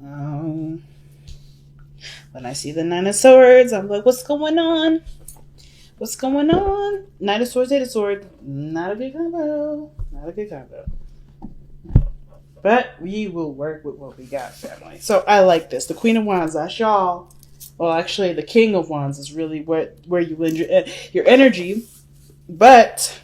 Um, when I see the Nine of Swords, I'm like, what's going on? What's going on? Knight of Swords, Eight of Swords. Not a good combo. Not a good combo. But we will work with what we got, family. So I like this. The Queen of Wands, that's y'all. Well, actually, the King of Wands is really where you lend your energy. But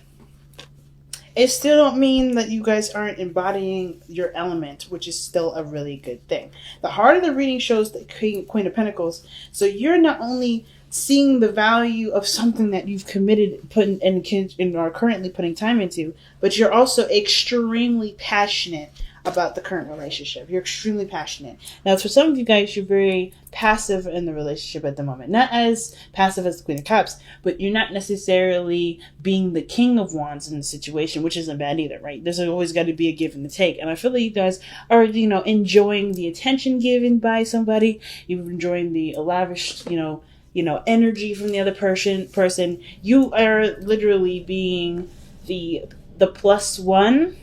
it still don't mean that you guys aren't embodying your element, which is still a really good thing. The heart of the reading shows the Queen of Pentacles. So you're not only seeing the value of something that you've committed, and are currently putting time into, but you're also extremely passionate about the current relationship. You're extremely passionate. Now, for some of you guys, you're very passive in the relationship at the moment. Not as passive as the Queen of Cups, but you're not necessarily being the King of Wands in the situation, which isn't bad either, right? There's always got to be a give and a take. And I feel like you guys are, enjoying the attention given by somebody. You're enjoying the lavish, energy from the other person. You are literally being the plus one.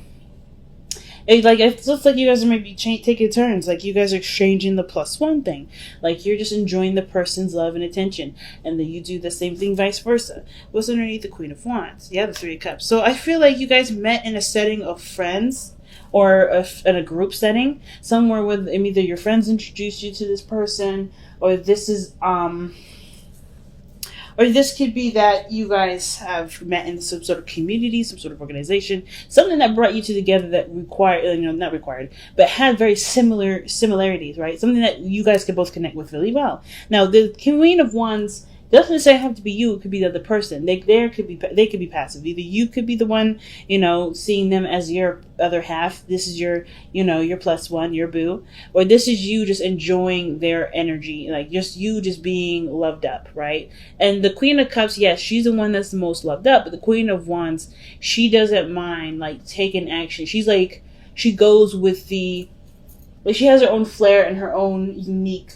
It looks like you guys are maybe taking turns. Like you guys are exchanging the plus one thing. Like you're just enjoying the person's love and attention. And then you do the same thing vice versa. What's underneath the Queen of Wands? Yeah, the Three of Cups. So I feel like you guys met in a setting of friends, or in a group setting. Somewhere where either your friends introduced you to this person, or this is or this could be that you guys have met in some sort of community, some sort of organization, something that brought you two together that not required, but had very similarities, right? Something that you guys could both connect with really well. Now, the Queen of Wands doesn't necessarily have to be you. It could be the other person. They could be passive. Either you could be the one, seeing them as your other half. This is your plus one, your boo, or this is you just enjoying their energy, like just you just being loved up, right? And the Queen of Cups, yes, she's the one that's the most loved up, but the Queen of Wands, she doesn't mind taking action. She goes with she has her own flair and her own unique,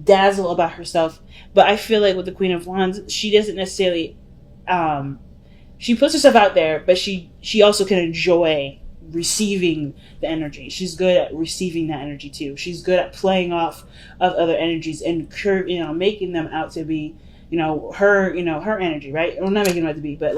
dazzle about herself. But I feel like with the Queen of Wands, she doesn't necessarily she puts herself out there, but she also can enjoy receiving the energy. She's good at receiving that energy too. She's good at playing off of other energies and making them out to be her energy, right? Well, not making them out to be, but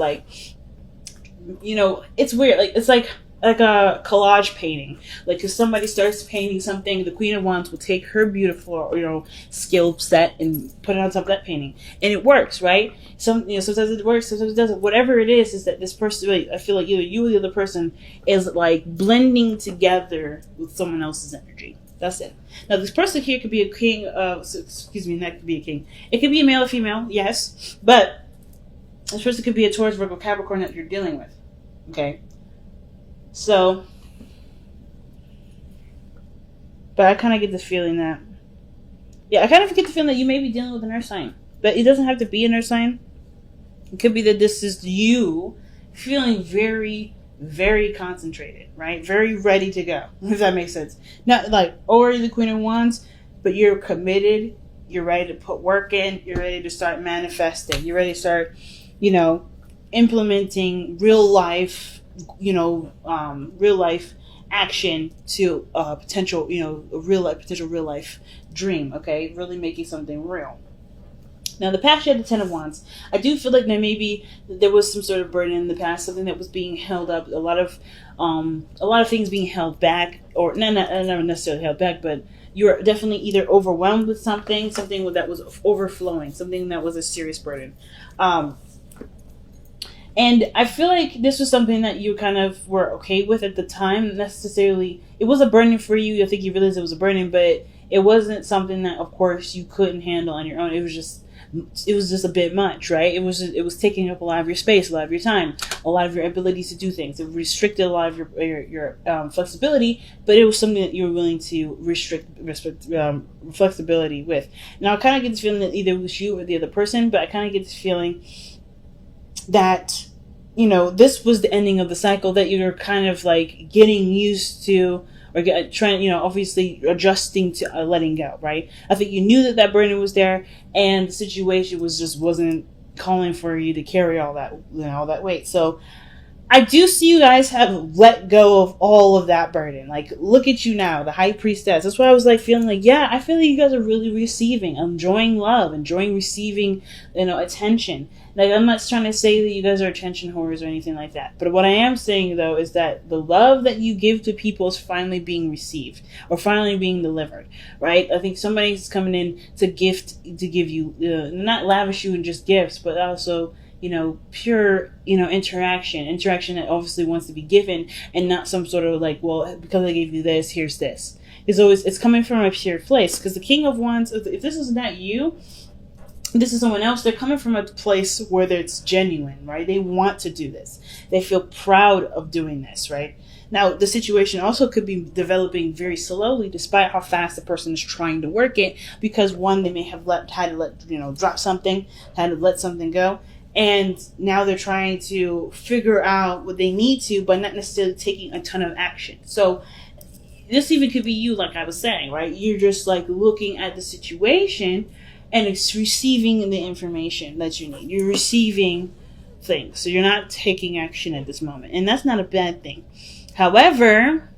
it's weird. It's like a collage painting. Because somebody starts painting something, the Queen of Wands will take her beautiful, skill set and put it on top of that painting, and it works, right? Sometimes it works, sometimes it doesn't. Whatever it is that this person, I feel like either you or the other person is blending together with someone else's energy. That's it. Now, this person here could be a king. That could be a king. It could be a male or female, yes, but this person could be a Taurus, Virgo, Capricorn that you're dealing with. Okay. So, but I kind of get the feeling that, you may be dealing with an earth sign, but it doesn't have to be an earth sign. It could be that this is you feeling very, very concentrated, right? Very ready to go, if that makes sense. Not already the Queen of Wands, but you're committed, you're ready to put work in, you're ready to start manifesting, you're ready to start, implementing real life action to a potential, potential real life dream. Okay, really making something real. Now, the past, you had the Ten of Wands. I do feel like there was some sort of burden in the past, something that was being held up, a lot of things being held back, or not necessarily held back, but you're definitely either overwhelmed with something that was overflowing, something that was a serious burden. And I feel like this was something that you kind of were okay with at the time. Necessarily, it was a burden for you. I think you realized it was a burden, but it wasn't something that, of course, you couldn't handle on your own. It was just a bit much, right? It was taking up a lot of your space, a lot of your time, a lot of your ability to do things. It restricted a lot of your flexibility, but it was something that you were willing to restrict flexibility with. Now, I kind of get this feeling that either it was you or the other person, but I kind of get this feeling that, this was the ending of the cycle that you're kind of getting used to, or trying, obviously adjusting to letting go, right? I think you knew that burden was there, and the situation wasn't calling for you to carry all that weight. So I do see you guys have let go of all of that burden. Like, look at you now, the high priestess. That's why I was like feeling like, yeah, I feel like you guys are really receiving, enjoying love, enjoying receiving, attention. Like, I'm not trying to say that you guys are attention whores or anything like that. But what I am saying, though, is that the love that you give to people is finally being received or finally being delivered, right? I think somebody's coming in to give you, not lavish you in just gifts, but also, pure, interaction that obviously wants to be given and not some sort of like, well, because I gave you this, here's this. It's coming from a pure place, because the King of Wands, if this is not you, this is someone else, they're coming from a place where it's genuine, right? They want to do this. They feel proud of doing this, right? Now, the situation also could be developing very slowly, despite how fast the person is trying to work it, because one, they may have had to let, drop something, had to let something go. And now they're trying to figure out what they need to, but not necessarily taking a ton of action. So this even could be you, like I was saying, right? You're just like looking at the situation and it's receiving the information that you need. You're receiving things. So you're not taking action at this moment. And that's not a bad thing. However,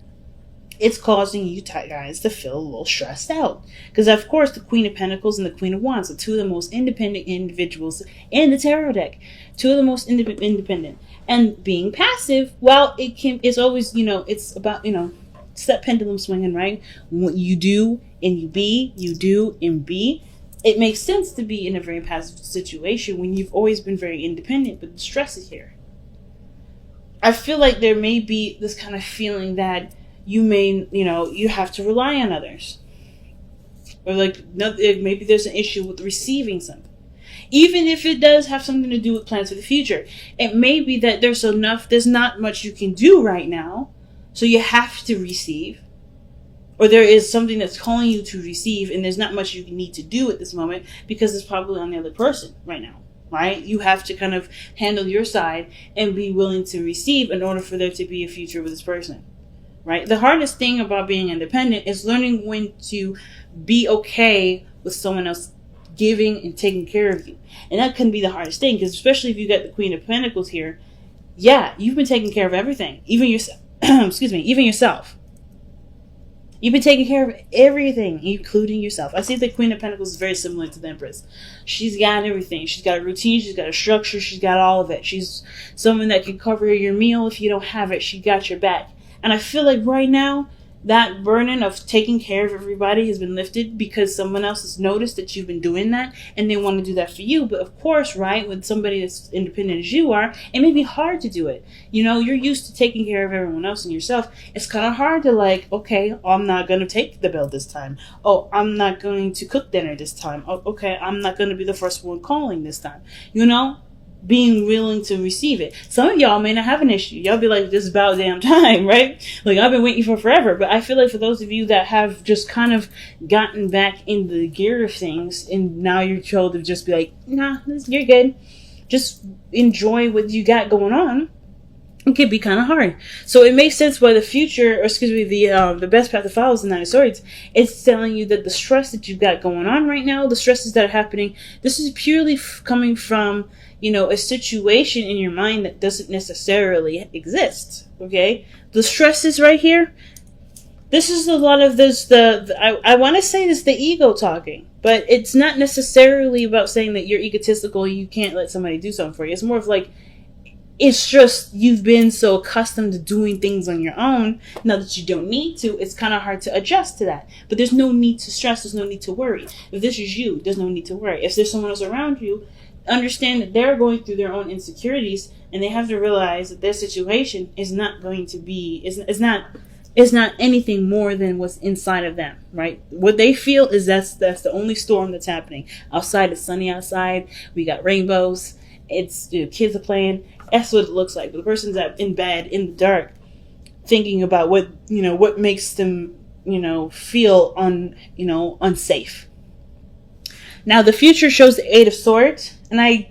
it's causing you guys to feel a little stressed out. Because, of course, the Queen of Pentacles and the Queen of Wands are two of the most independent individuals in the tarot deck. Two of the most independent. And being passive, well, it's always, it's about, it's that pendulum swinging, right? What you do and you be, you do and be. It makes sense to be in a very passive situation when you've always been very independent, but the stress is here. I feel like there may be this kind of feeling that you may, you have to rely on others. Or like, maybe there's an issue with receiving something. Even if it does have something to do with plans for the future. It may be that there's not much you can do right now, so you have to receive. Or there is something that's calling you to receive, and there's not much you need to do at this moment because it's probably on the other person right now, right? You have to kind of handle your side and be willing to receive in order for there to be a future with this person, right? The hardest thing about being independent is learning when to be okay with someone else giving and taking care of you. And that can be the hardest thing, because especially if you got the Queen of Pentacles here, yeah, you've been taking care of everything, even yourself. Even yourself. You've been taking care of everything, including yourself. I see the Queen of Pentacles is very similar to the Empress. She's got everything. She's got a routine. She's got a structure. She's got all of it. She's someone that can cover your meal if you don't have it. She got your back. And I feel like right now, that burden of taking care of everybody has been lifted because someone else has noticed that you've been doing that and they want to do that for you. But of course, right, with somebody that's independent as you are, it may be hard to do it. You're used to taking care of everyone else and yourself. It's kind of hard to okay, I'm not going to take the bill this time. Oh, I'm not going to cook dinner this time. Oh, okay, I'm not going to be the first one calling this time. Being willing to receive it. Some of y'all may not have an issue. Y'all be like, this is about damn time, right? Like, I've been waiting for forever. But I feel like for those of you that have just kind of gotten back in the gear of things, and now you're told to just be like, nah, you're good. Just enjoy what you got going on. It can be kind of hard. So it makes sense why the future, or excuse me, the best path to follow is the Nine of Swords. It's telling you that the stress that you've got going on right now, the stresses that are happening, this is purely coming from, a situation in your mind that doesn't necessarily exist. Okay? The stress is right here. This is a lot of this, I want to say this, the ego talking. But it's not necessarily about saying that you're egotistical, you can't let somebody do something for you. It's more of like, it's just you've been so accustomed to doing things on your own. Now that you don't need to, it's kind of hard to adjust to that. But there's no need to stress. There's no need to worry. If this is you, there's no need to worry. If there's someone else around you, understand that they're going through their own insecurities, and they have to realize that their situation is not going to be, is not anything more than what's inside of them, right? What they feel is that's the only storm that's happening. Outside, it's sunny outside. We got rainbows. It's kids are playing. That's what it looks like. But the person's in bed in the dark, thinking about what makes them feel unsafe. Now the future shows the Eight of Swords, and I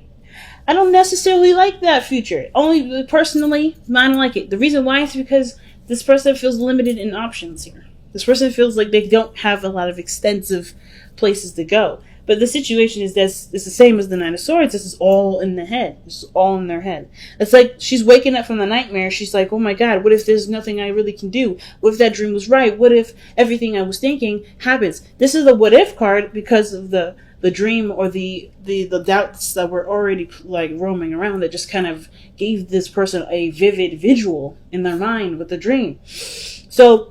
don't necessarily like that future. Only personally, I don't like it. The reason why is because this person feels limited in options here. This person feels like they don't have a lot of extensive places to go. But the situation is this, it's the same as the Nine of Swords. This is all in the head. This is all in their head. It's like she's waking up from the nightmare. She's like, oh my God, what if there's nothing I really can do? What if that dream was right? What if everything I was thinking happens? This is a what if card because of the dream or the doubts that were already like roaming around that just kind of gave this person a vivid visual in their mind with the dream. So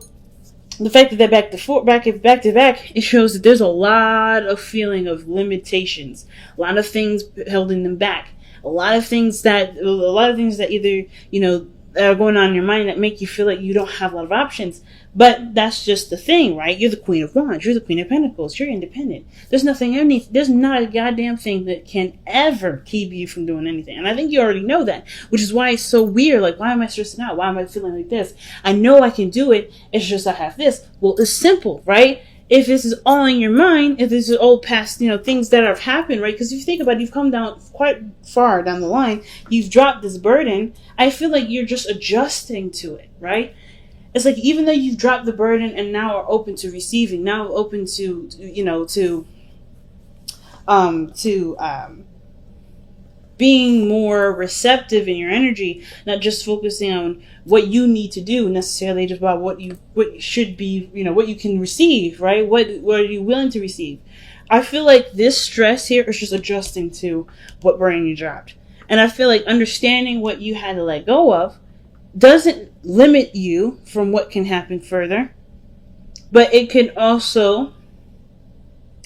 the fact that they're back to back, it shows that there's a lot of feeling of limitations, a lot of things holding them back, a lot of things that either, you know, are going on in your mind that make you feel like you don't have a lot of options. But that's just the thing, right? You're the Queen of Wands. You're the Queen of Pentacles. You're independent. There's not a goddamn thing that can ever keep you from doing anything. And I think you already know that, which is why it's so weird. Like, why am I stressing out? Why am I feeling like this? I know I can do it. It's just I have this. Well, it's simple, right? If this is all in your mind, if this is all past, you know, things that have happened, right? Because if you think about it, you've come down quite far down the line. You've dropped this burden. I feel like you're just adjusting to it, right? It's like, even though you've dropped the burden and now are open to receiving, now open to, you know, to being more receptive in your energy, not just focusing on what you need to do necessarily, just about what should be, you know, what you can receive, right? What are you willing to receive? I feel like this stress here is just adjusting to what burden you dropped. And I feel like understanding what you had to let go of doesn't limit you from what can happen further, but it can also,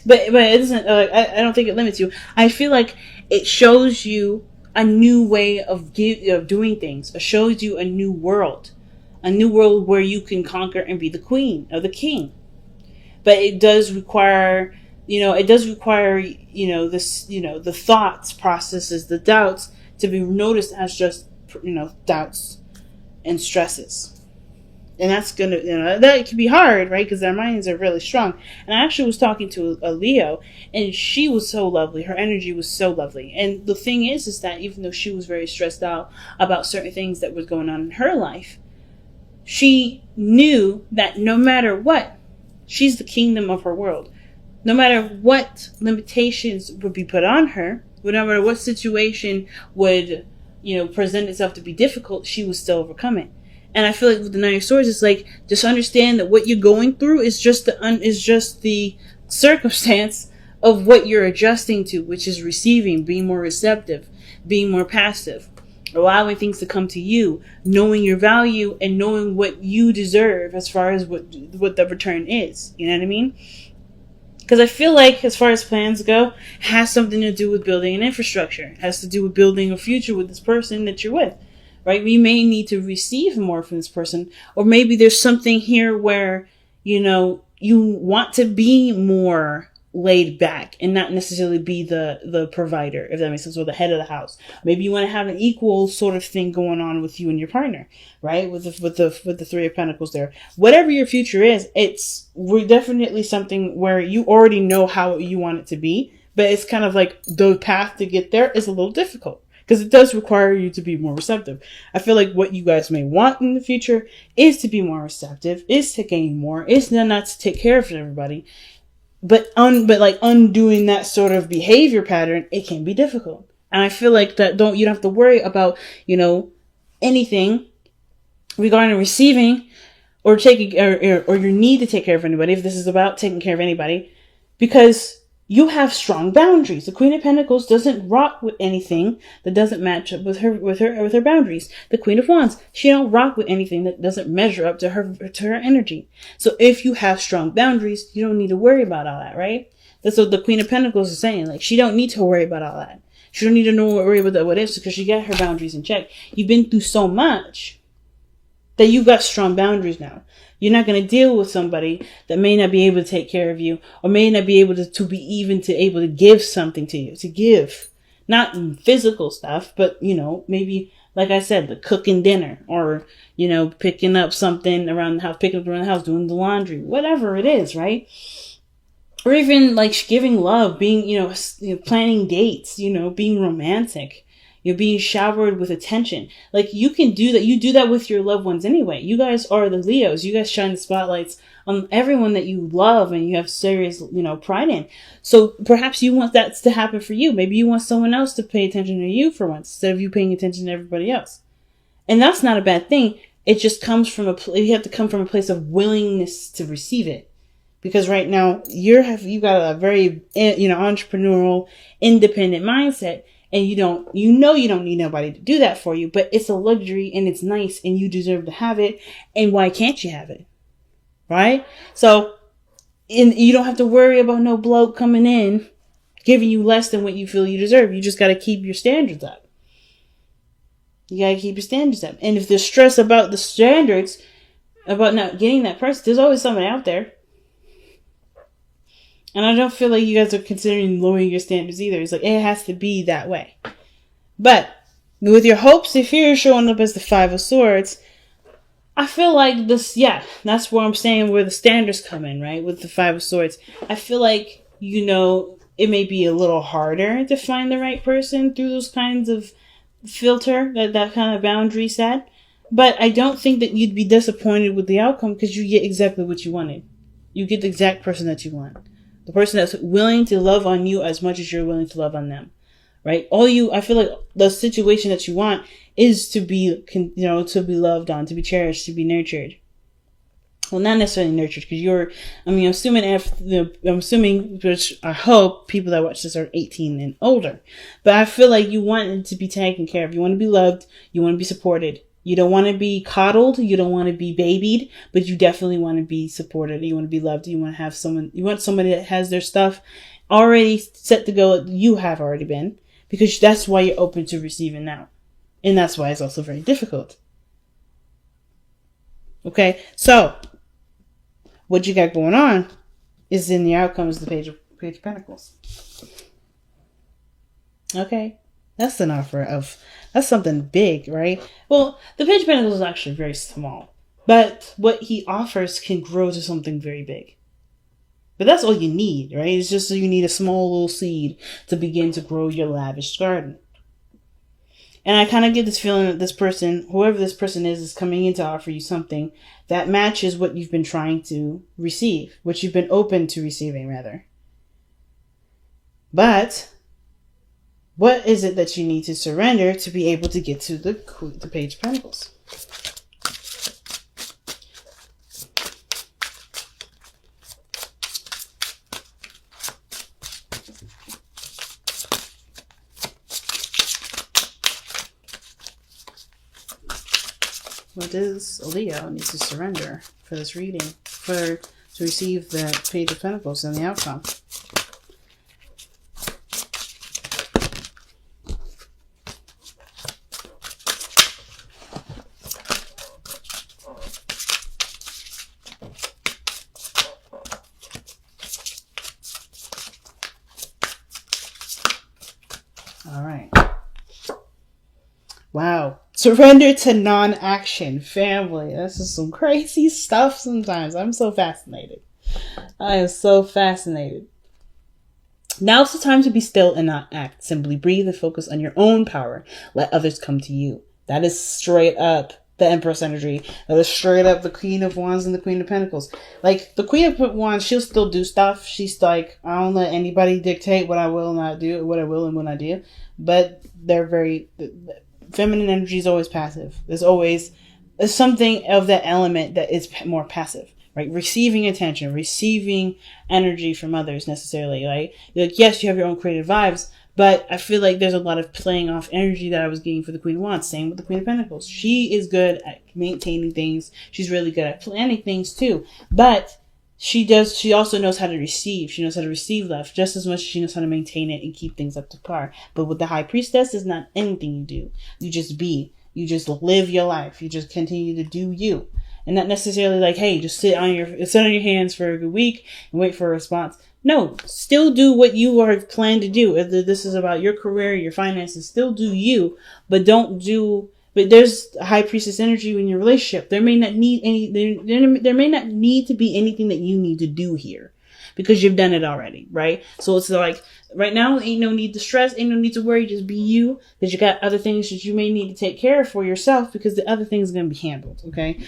but it doesn't, I don't think it limits you. I feel like it shows you a new way of doing things. It shows you a new world where you can conquer and be the queen or the king. But it does require, you know, this, you know, the thoughts, processes, the doubts to be noticed as just, you know, doubts and stresses. And that's gonna, you know, that can be hard, right? Because their minds are really strong. And I actually was talking to a Leo, and she was so lovely. Her energy was so lovely. And the thing is that even though she was very stressed out about certain things that was going on in her life, she knew that no matter what, she's the kingdom of her world. No matter what limitations would be put on her, no matter what situation would, you know, present itself to be difficult, she was still overcome it. And I feel like with the Nine of Swords, it's like, just understand that what you're going through is just the circumstance of what you're adjusting to, which is receiving, being more receptive, being more passive, allowing things to come to you, knowing your value and knowing what you deserve as far as what the return is. You know what I mean? Because I feel like, as far as plans go, it has something to do with building an infrastructure. It has to do with building a future with this person that you're with, right? We may need to receive more from this person. Or maybe there's something here where, you know, you want to be more laid back and not necessarily be the provider, if that makes sense, or the head of the house. Maybe you want to have an equal sort of thing going on with you and your partner, right? With the Three of Pentacles there. Whatever your future is, we're definitely something where you already know how you want it to be, but it's kind of like the path to get there is a little difficult because it does require you to be more receptive. I feel like what you guys may want in the future is to be more receptive, is to gain more, is not to take care of everybody. But like undoing that sort of behavior pattern, it can be difficult. And I feel like you don't have to worry about, you know, anything regarding receiving or taking, or your need to take care of anybody, if this is about taking care of anybody, because you have strong boundaries. The Queen of Pentacles doesn't rock with anything that doesn't match up with her boundaries. The Queen of Wands, she don't rock with anything that doesn't measure up to her energy. So if you have strong boundaries, you don't need to worry about all that, right? That's what the Queen of Pentacles is saying. Like, she don't need to worry about all that. She don't need to worry about what ifs because she got her boundaries in check. You've been through so much that you've got strong boundaries now. You're not going to deal with somebody that may not be able to take care of you or may not be able to be able to give something to you, to give. Not physical stuff, but, you know, maybe, like I said, the cooking dinner or, you know, picking up something around the house, doing the laundry, whatever it is, right? Or even like giving love, being, you know, planning dates, you know, being romantic. You're being showered with attention. Like, you can do that. You do that with your loved ones anyway. You guys are the Leos. You guys shine the spotlights on everyone that you love and you have serious, pride in. So perhaps you want that to happen for you. Maybe you want someone else to pay attention to you for once instead of you paying attention to everybody else. And that's not a bad thing. It just comes from you have to come from a place of willingness to receive it. Because right now you got a very, entrepreneurial, independent mindset, and you don't need nobody to do that for you, but it's a luxury and it's nice and you deserve to have it. And why can't you have it? Right? So, you don't have to worry about no bloke coming in, giving you less than what you feel you deserve. You just got to keep your standards up. You got to keep your standards up. And if there's stress about the standards, about not getting that person, there's always somebody out there. And I don't feel like you guys are considering lowering your standards either. It's like, it has to be that way. But with your hopes and fears showing up as the Five of Swords, I feel like this, that's where I'm saying where the standards come in, right? With the Five of Swords. I feel like, it may be a little harder to find the right person through those kinds of filter, that kind of boundary set. But I don't think that you'd be disappointed with the outcome because you get exactly what you wanted. You get the exact person that you want. The person that's willing to love on you as much as you're willing to love on them, right? I feel like the situation that you want is to be, to be loved on, to be cherished, to be nurtured. Well, not necessarily nurtured because I'm assuming, which I hope people that watch this are 18 and older. But I feel like you want it to be taken care of. You want to be loved. You want to be supported. You don't want to be coddled. You don't want to be babied, but you definitely want to be supported. You want to be loved. You want to have you want somebody that has their stuff already set to go. You have already been, because that's why you're open to receiving now. And that's why it's also very difficult. Okay. So what you got going on is in the outcome is the Page of Pentacles. Okay. That's an offer that's something big, right? Well, the Page of Pentacles is actually very small, but what he offers can grow to something very big. But that's all you need, right? It's just so you need a small little seed to begin to grow your lavish garden. And I kind of get this feeling that this person, whoever this person is coming in to offer you something that matches what you've been trying to receive, what you've been open to receiving, rather. But what is it that you need to surrender to be able to get to the Page of Pentacles? What does Leo need to surrender for this reading, to receive the Page of Pentacles and the outcome? All right. Wow. Surrender to non-action, family. This is some crazy stuff sometimes. I'm so fascinated. I am so fascinated. Now's the time to be still and not act. Simply breathe and focus on your own power. Let others come to you. That is straight up the Empress energy. That is straight up the Queen of Wands and the Queen of Pentacles. Like, the Queen of Wands, she'll still do stuff. She's like, I don't let anybody dictate what I will not do, what I will and what I do. But they're very... Feminine energy is always passive. There's something of that element that is more passive, right? Receiving attention, receiving energy from others necessarily, right? Like, yes, you have your own creative vibes, but I feel like there's a lot of playing off energy that I was getting for the Queen of Wands. Same with the Queen of Pentacles. She is good at maintaining things. She's really good at planning things too. But she also knows how to receive. She knows how to receive love just as much as she knows how to maintain it and keep things up to par. But with the High Priestess, it's not anything you do. You just be. You just live your life. You just continue to do you. And not necessarily like, hey, just sit on your hands for a good week and wait for a response. No, still do what you are planned to do. Whether this is about your career, your finances, still do you, but but there's High Priestess energy in your relationship. There may not need to be anything that you need to do here because you've done it already, right? So it's like, right now, ain't no need to stress, ain't no need to worry, just be you, because you got other things that you may need to take care of for yourself because the other things are going to be handled, okay?